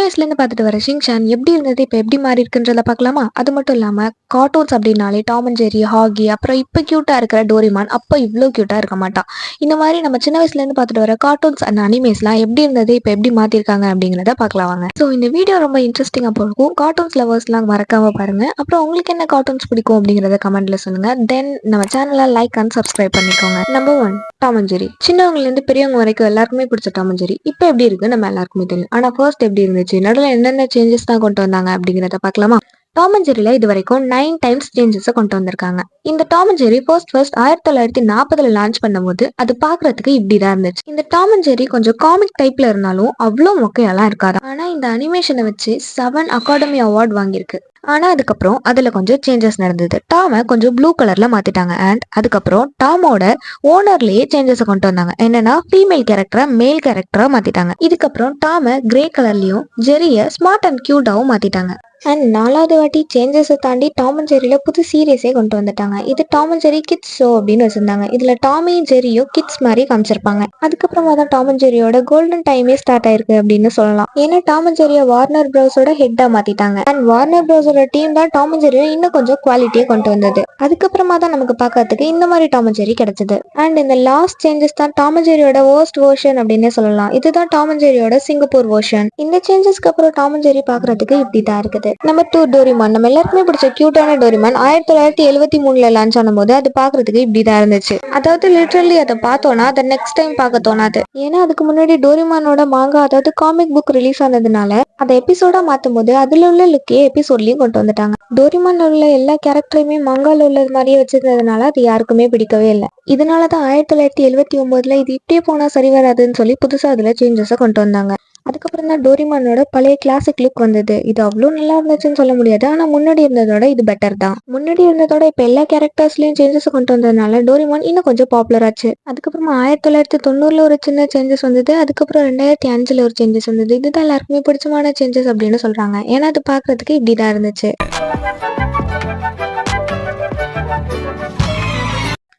வயசுலேருந்து பார்த்துட்டு வர ஷிங்சான் எப்படி இருந்தது, இப்போ எப்படி மாறி இருக்குன்றத பார்க்கலாமா? அது மட்டும் இல்லாமல் கார்ட்டூன்ஸ் அப்படின்னாலே டாம் அண்ட் ஜெர்ரி, ஹாகி, அப்புறம் இப்போ க்யூட்டாக இருக்கிற டோரிமான் அப்போ இவ்வளோ க்யூட்டாக இருக்க மாட்டான். இந்த மாதிரி நம்ம சின்ன வயசுலேருந்து பார்த்துட்டு வர கார்ட்டூன்ஸ் அண்ட் அனிமேஸ்லாம் எப்படி இருந்தது, இப்போ எப்படி மாற்றிருக்காங்க அப்படிங்கிறத பார்க்கலாம் வாங்க. ஸோ இந்த வீடியோ ரொம்ப இன்ட்ரெஸ்டிங்காக போகும். கார்ட்டூன்ஸ் லவர்ஸ்லாம் மறக்காம பாருங்கள். அப்புறம் உங்களுக்கு என்ன கார்ட்டூன்ஸ் பிடிக்கும் அப்படிங்கிறத கமெண்ட்டில் சொல்லுங்கள். தென் நம்ம சேனலை லைக் அண்ட் சப்ஸ்கிரைப் பண்ணிக்கோங்க. Number 1, Tom and Jerry. சின்னவங்கலேருந்து பெரியவங்க வரைக்கும் எல்லாருக்குமே பிடிச்ச டாம் அண்ட் ஜெர்ரி இப்போ எப்படி இருக்கு நம்ம எல்லாருக்குமே தெரியும். ஆனால் ஃபர்ஸ்ட் எப்படி இருந்துச்சு, நடுவில் என்னென்ன சேஞ்சஸ் தான் கொண்டு வந்தாங்க அப்படிங்கிறத பார்க்கலாமா? டாம் அண்ட் ஜெர்ரில இது வரைக்கும் 9 டைம்ஸ் சேஞ்சஸை கொண்டு வந்திருக்காங்க. இந்த Tom and Jerry first 1940 launch பண்ணும்போது அது பாக்குறதுக்கு இப்படிதான் இருந்துச்சு. இந்த டாம் அண்ட் ஜெர்ரி கொஞ்சம் காமிக் டைப்ல இருந்தாலும் அவ்வளோ மொக்கையெல்லாம் இருக்காது. ஆனா இந்த அனிமேஷனை வச்சு 7 அகாடமி அவார்ட் வாங்கியிருக்கு. ஆனா அதுக்கப்புறம் அதுல கொஞ்சம் சேஞ்சஸ் நடந்தது. டாமை கொஞ்சம் ப்ளூ கலர்ல மாத்திட்டாங்க. அண்ட் அதுக்கப்புறம் டாமோட ஓனர்லயே சேஞ்சஸ் கொண்டு வந்தாங்க. என்னன்னா ஃபீமேல் கேரக்டரை மேல் கேரக்டரா மாத்திட்டாங்க. இதுக்கப்புறம் டாமை கிரே கலர்லயும் ஜெர்ரிய ஸ்மார்ட் அண்ட் கியூட்டாவும் மாத்திட்டாங்க. அண்ட் 4வது வாட்டி சேஞ்சஸை தாண்டி டாம் அண்ட் ஜெர்ரியில் புது சீரியஸே கொண்டு வந்துட்டாங்க. இது Tom and Jerry kids show அப்படின்னு வச்சிருந்தாங்க. இதில் டாமியும் ஜெர்ரியும் கிட்ஸ் மாதிரி காமிச்சிருப்பாங்க. அதுக்கப்புறமா தான் டாம் அண்ட் ஜெர்ரியோட கோல்டன் டைமே ஸ்டார்ட் ஆயிருக்கு அப்படின்னு சொல்லலாம். ஏன்னா டாம் அண்ட் ஜெர்ரியை வார்னர் ப்ரோஸோட ஹெட்டாக மாற்றிட்டாங்க. அண்ட் வார்னர் ப்ரோஸோட டீம் தான் டாம் அண்ட் ஜெர்ரியை இன்னும் கொஞ்சம் குவாலிட்டியை கொண்டு வந்தது. அதுக்கப்புறமா தான் நமக்கு பார்க்கறதுக்கு இந்த மாதிரி டாம் அண்ட் ஜெர்ரி கிடைச்சது. அண்ட் இந்த லாஸ்ட் சேஞ்சஸ் தான் டாம் அண்ட் ஜெர்ரியோட வர்ஸ்ட் வெர்ஷன் அப்படின்னு சொல்லலாம். இதுதான் டாம் அண்ட் ஜெர்ரியோட சிங்கப்பூர் வெர்ஷன். இந்த சேஞ்சஸ்க்கு அப்புறம் டாம் அண்ட் ஜெர்ரி பார்க்கறதுக்கு இப்படி தான் இருக்குது. Number 2, Doraemon. நம்ம எல்லாருக்குமே பிடிச்ச கியூட்டான டோரிமான் 1973 லான்ச் ஆன போது அது பாக்குறதுக்கு இப்படிதான் இருந்துச்சு. அதாவது லிட்டரலி அதை பார்த்தோம்னா அதை நெக்ஸ்ட் டைம் பார்க்க தோணாது. ஏன்னா அதுக்கு முன்னாடி டோரிமானோட மாங்கா அதாவது காமிக் புக் ரிலீஸ் ஆனதுனால அதை எபிசோடா மாத்தும் போது அதுல உள்ள லுக்கே எபிசோட்லயும் கொண்டு வந்துட்டாங்க. டோரிமான் உள்ள எல்லா கேரக்டரையுமே மாங்கால உள்ளது மாதிரியே வச்சிருந்ததுனால அது யாருக்குமே பிடிக்கவே இல்லை. இதனாலதான் 1979 இது இப்படியே போனா சரி வராதுன்னு சொல்லி புதுசா அதுல சேஞ்சஸை கொண்டு வந்தாங்க. அதுக்கப்புறம் தான் டோரிமானோட பழைய கிளாசிக் லுக் வந்தது. இது அவ்வளோ நல்லா இருந்துச்சுன்னு சொல்ல முடியாது. ஆனால் முன்னாடி இருந்ததோட இது பெட்டர் தான். முன்னாடி இருந்ததோட இப்போ எல்லா கேரக்டர்ஸ்லயும் சேஞ்சஸ் கொண்டு வந்ததுனால டோரிமான் இன்னும் கொஞ்சம் பாப்புலர் ஆச்சு. அதுக்கப்புறமா 1990 ஒரு சின்ன சேஞ்சஸ் வந்தது. அதுக்கப்புறம் 2005 ஒரு சேஞ்சஸ் வந்தது. இதுதான் எல்லாருக்குமே பிடிச்சமான சேஞ்சஸ் அப்படின்னு சொல்றாங்க. ஏன்னா அது பார்க்கறதுக்கு இப்படிதான் இருந்துச்சு.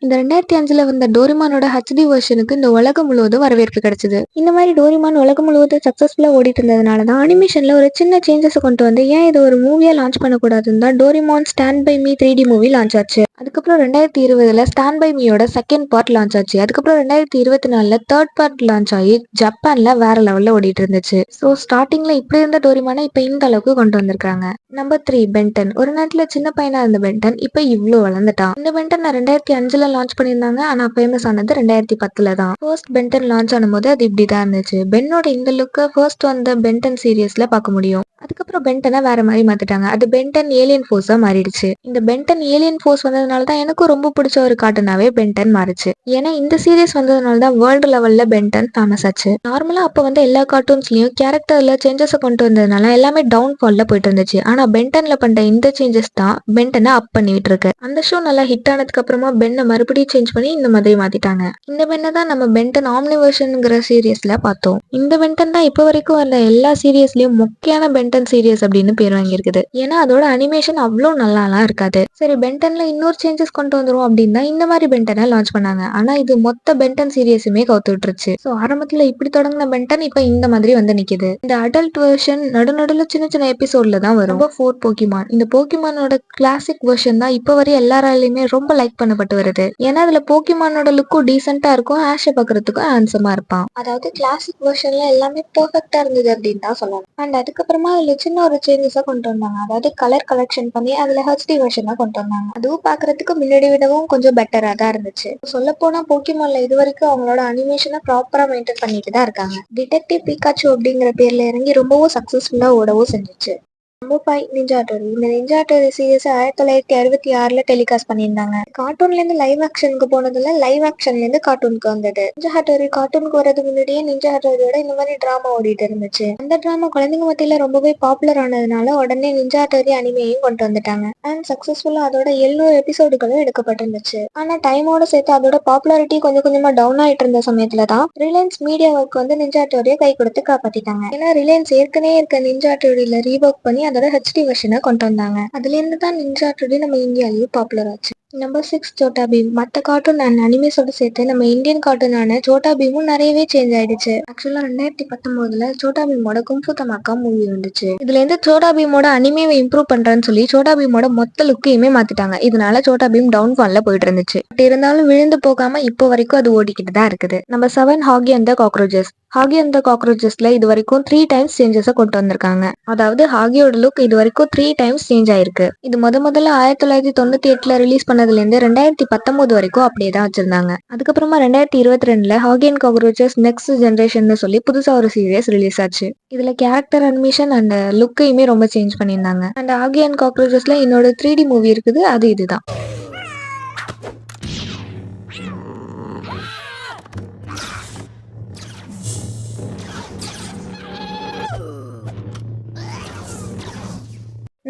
இந்த 2005 வந்த டோரிமானோட HD வெர்ஷனுக்கு இந்த உலகம் முழுவதும் வரவேற்பு கிடைச்சது. இந்த மாதிரி டோரிமான் உலகம் முழுவதும் சக்சஸ்ஃபுல்லா ஓடிட்டு இருந்ததுனால தான் அனிமேஷன்ல ஒரு சின்ன சேஞ்சஸ் கொண்டு வந்து ஏன் இது ஒரு மூவியா லான்ச் பண்ணக்கூடாதுன்னு தான் Doraemon stand by me 3D movie launch ஆச்சு. அதுக்கப்புறம் 2020 ஸ்டாண்ட் பை மீயோட செகண்ட் பார்ட் லான்ச் ஆச்சு. அதுக்கப்புறம் 2024 தேர்ட் பார்ட் லான்ச் ஆகி ஜப்பான்ல வேற லெவல்ல ஓடிட்டு இருந்துச்சு. ஸோ ஸ்டார்டிங்ல இப்படி இருந்த டோரிமானை இப்போ இந்த அளவுக்கு கொண்டு வந்திருக்காங்க. Number 3, Ben 10. ஒரு நேரத்துல சின்ன பையனா இருந்த பென்டன் இப்போ இவ்வளோ வளர்ந்துட்டான். இந்த பென்டன் 2005 லான்ச் பண்ணியிருந்தாங்க. ஆனா ஃபேமஸ் ஆனது 2010 தான். ஃபர்ஸ்ட் பென்டன் லான்ச் ஆனும்போது அது இப்படிதான் இருந்துச்சு. பென்னோட இந்த லுக்கை ஃபர்ஸ்ட் வந்த பென்டன் சீரியஸ்ல பார்க்க முடியும். அதுக்கப்புறம் பென்டனை வேற மாதிரி மாத்திட்டாங்க. அது பென்டன் ஏலியன் ஃபோர்ஸா மாறிடுச்சு. இந்த பென்டன் ஏலியன் ஃபோர்ஸ் வந்ததுனால தான் எனக்கும் ரொம்ப பிடிச்ச ஒரு கார்ட்டூனாவே பென்டன் மாறிச்சு. ஏன்னா இந்த சீரியஸ் வந்ததுனால தான் வேர்ல்டு லெவல்ல பென்டன் ஃபேமஸ் ஆச்சு. நார்மலா அப்ப வந்து எல்லா கார்ட்டூன்ஸ்லயும் கேரக்டர்ல சேஞ்சஸ் கொண்டு வந்ததுனால எல்லாமே டவுன் ஃபால்ல போயிட்டு இருந்துச்சு. ஆனா பென்டன்ல பண்ற இந்த சேஞ்சஸ் தான் பென்டனை அப் பண்ணிட்டு இருக்கு. அந்த ஷோ நல்லா ஹிட் ஆனதுக்கு அப்புறமா பென்னை மறுபடியும் சேஞ்ச் பண்ணி இந்த மாதிரி மாத்திட்டாங்க. இந்த பென்னை தான் நம்ம பென்டன் ஆம்னிவர்ஷன்ங்கிற சீரியஸ்ல பார்த்தோம். இந்த பென்டன் தான் இப்போ வரைக்கும் வந்த எல்லா சீரியஸ்லயும் முக்கியமான பென்டன் சீரியஸ் அப்படின்னு பேர் வாங்கியிருக்குது. ஏன்னா அதோட அனிமேஷன் அவ்வளோ நல்லாலாம் இருக்காது. சரி, பென்டன்ல இன்னொரு சேஞ்சஸ் கொண்டு வந்துரும் அப்படின்னா இந்த மாதிரி பென்டனை லான்ச் பண்ணாங்க. ஆனா இது மொத்த பென்டன் சீரியஸுமே கவுத்து விட்டுருச்சு. ஸோ ஆரம்பத்துல இப்படி தொடங்கின பென்டன் இப்போ இந்த மாதிரி வந்து நிக்குது. இந்த அடல்ட் வெர்ஷன் நடுநடுல சின்ன சின்ன எபிசோட்ல தான் வரும். 4, போக்கிமான். இந்த போக்கிமானோட கிளாசிக் வெர்ஷன் தான் இப்போ வரை எல்லாராலையுமே ரொம்ப லைக் பண்ணப்பட்டு வருது. ஏன்னா அதுல போக்கிமானோட லுக்கும் டீசென்டா இருக்கும். ஆஷை பாக்குறதுக்கும் ஹேண்ட்ஸமா இருப்பான். அதாவது கிளாசிக் வெர்ஷன்ல எல்லாமே பெர்ஃபெக்டா இருந்தது அப்படின்னு தான் சொல்லலாம். அண்ட் அதுக்கப்புறமா அதுல சின்ன ஒரு சேஞ்சஸா கொண்டு வந்தாங்க. அதாவது கலர் கலெக்ஷன் பண்ணி அதுல HD வெர்ஷனா கொண்டு வந்தாங்க. அதுவும் பாக்குறதுக்கு முன்னாடி விடவும் கொஞ்சம் பெட்டரா தான் இருந்துச்சு. சொல்ல போனா போக்கிமான்ல இது வரைக்கும் அவங்களோட அனிமேஷனை ப்ராப்பரா மெயின்டைன் பண்ணிட்டு தான் இருக்காங்க. டிடெக்டிவ் பிகாச்சு அப்படிங்கிற பேர்ல இறங்கி ரொம்பவும் சக்சஸ்ஃபுல்லா ஓடவும் செஞ்சுச்சு. Number 5, ninja Hattori. இந்த நிஞ்சா ஹட்டோரி சீரியஸ் 1966 டெலிகாஸ்ட் பண்ணியிருந்தாங்க. கார்ட்டூன்ல இருந்து லைவ் ஆக்ஷனுக்கு போனதுல லைவ் ஆக்ஷன்ல இருந்து கார்ட்டூனுக்கு வந்தது. நிஞ்சா ஹட்டோரி கார்ட்டூனுக்கு வரதுக்கு முன்னாடியே நிஞ்சா ஹட்டோரியோட இந்த மாதிரி டிராமா ஓடிட்டு இருந்துச்சு. அந்த டிராமா குழந்தைங்க மத்தியில ரொம்பவே பாப்புலர் ஆனதுனால உடனே நிஞ்சா ஹட்டோரி அனிமையும் கொண்டு வந்துட்டாங்க. அண்ட் சக்சஸ்ஃபுல்லா அதோட 700 எபிசோடுகளும் எடுக்கப்பட்டிருந்துச்சு. ஆனா டைமோட சேர்த்து அதோட பாப்புலாரிட்டி கொஞ்சம் கொஞ்சமா டவுன் ஆயிட்டு இருந்த சமயத்துல தான் ரிலையன்ஸ் மீடியா ஒர்க் வந்து நிஞ்சா ஹட்டோரியை கை கொடுத்து காப்பாத்திட்டாங்க. ஏன்னா ரிலையன்ஸ் ஏற்கனவே இருக்க நிஞ்சா ஹட்டோரியில ரீவொர்க் பண்ணி அதோட HD வெர்ஷனை கொண்டு வந்தாங்க. அதுல இருந்து தான் நிஞ்சா ஹட்டோரி நம்ம இந்தியாலயும் பாப்புலர் ஆச்சு. நம்பர் 6 சோட்டா பீம். மத்த கார்ட்டூன் அண்ட் அனிமேஸோட சேர்த்து நம்ம இந்தியன் கார்ட்டூனான சோட்டா பீமும் நிறையவே சேஞ்ச் ஆயிடுச்சு. ஆக்சுவலா 2019ல சோட்டா பீமோட குங்ஃபூ தமாக்கா மூவி வந்துச்சு. இதுல இருந்து சோட்டா பீமோட அனிமேவை இம்ப்ரூவ் பண்றேன்னு சொல்லி சோட்டா பீமோட மொத்த லுக்கையுமே மாத்திட்டாங்க. இதனால சோட்டா பீம் டவுன்ஃபால்ல போயிட்டு இருந்துச்சு. பட் இருந்தாலும் விழுந்து போகாம இப்போ வரைக்கும் அது ஓடிக்கிட்டு தான் இருக்குது. Number 7 Oggy and the cockroaches. Oggy and the காக்ரோச்சஸ்ல இது வரைக்கும் 3 டைம்ஸ் சேஞ்சஸை கொண்டு வந்திருக்காங்க. அதாவது ஹாகியோட லுக் இது வரைக்கும் 3 டைம்ஸ் சேஞ்ச் ஆயிருக்கு. இது முதல்ல 1998ல ரிலீஸ் பண்ணதுல இருந்து 2019 வரைக்கும் அப்படியே தான் வச்சிருந்தாங்க. அதுக்கப்புறமா 2022ல ஹாகி அண்ட் காக்ரோச்சஸ் நெக்ஸ்ட் ஜென்ரேஷன் சொல்லி புதுசா ஒரு சீரியஸ் ரிலீஸ் ஆச்சு. இதுல கேரக்டர் அனிமேஷன் அண்ட் லுக்கையுமே ரொம்ப சேஞ்ச் பண்ணியிருந்தாங்க. அண்ட் ஹாகி அண்ட் காக்ரோச்சஸ்ல என்னோட 3D மூவி இருக்குது, அது இதுதான்.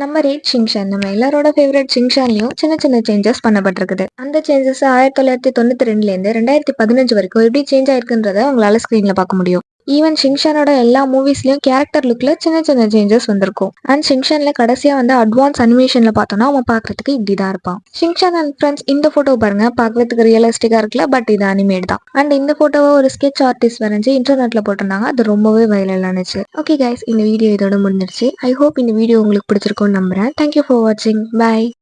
Number 8 Shinchan. நம்ம எல்லாரோட ஃபேவரட் ஷிங்சான்லயும் சின்ன சின்ன சேஞ்சஸ் பண்ணப்பட்டிருக்குது. அந்த சேஞ்சஸ் 1992லேருந்து 2015 வரைக்கும் எப்படி சேஞ்ச் ஆயிருக்குன்றத உங்களால ஸ்க்ரீன்ல பார்க்க முடியும். ஈவன் ஷிங்சானோட எல்லா மூவிஸ்லயும் கேரக்டர் லுக்ல சின்ன சின்ன சேஞ்சஸ் வந்திருக்கும். அண்ட் ஷிங்சான்ல கடைசியா வந்து அட்வான்ஸ் அனிமேஷன்ல பார்த்தோம்னா அவன் பார்க்கறதுக்கு இப்படிதான் இருப்பான். ஷிங்சான் அண்ட் ஃப்ரெண்ட்ஸ் இந்த போட்டோ பாருங்க, பார்க்கறதுக்கு ரியலிஸ்டிக்கா இருக்குல்ல, பட் இது அனிமேட் தான். அண்ட் இந்த போட்டோவை ஒரு ஸ்கெட்ச் ஆர்டிஸ்ட் வரைஞ்சு இன்டர்நெட்ல போட்டிருந்தாங்க. அது ரொம்பவே வைரல் ஆனிச்சு. ஓகே கைஸ், இந்த வீடியோ இதோட முடிஞ்சிருச்சு. ஐ ஹோப் இந்த வீடியோ உங்களுக்கு பிடிச்சிருக்கும்னு நம்புறேன். தேங்க்யூ ஃபார் வாட்சிங். பை.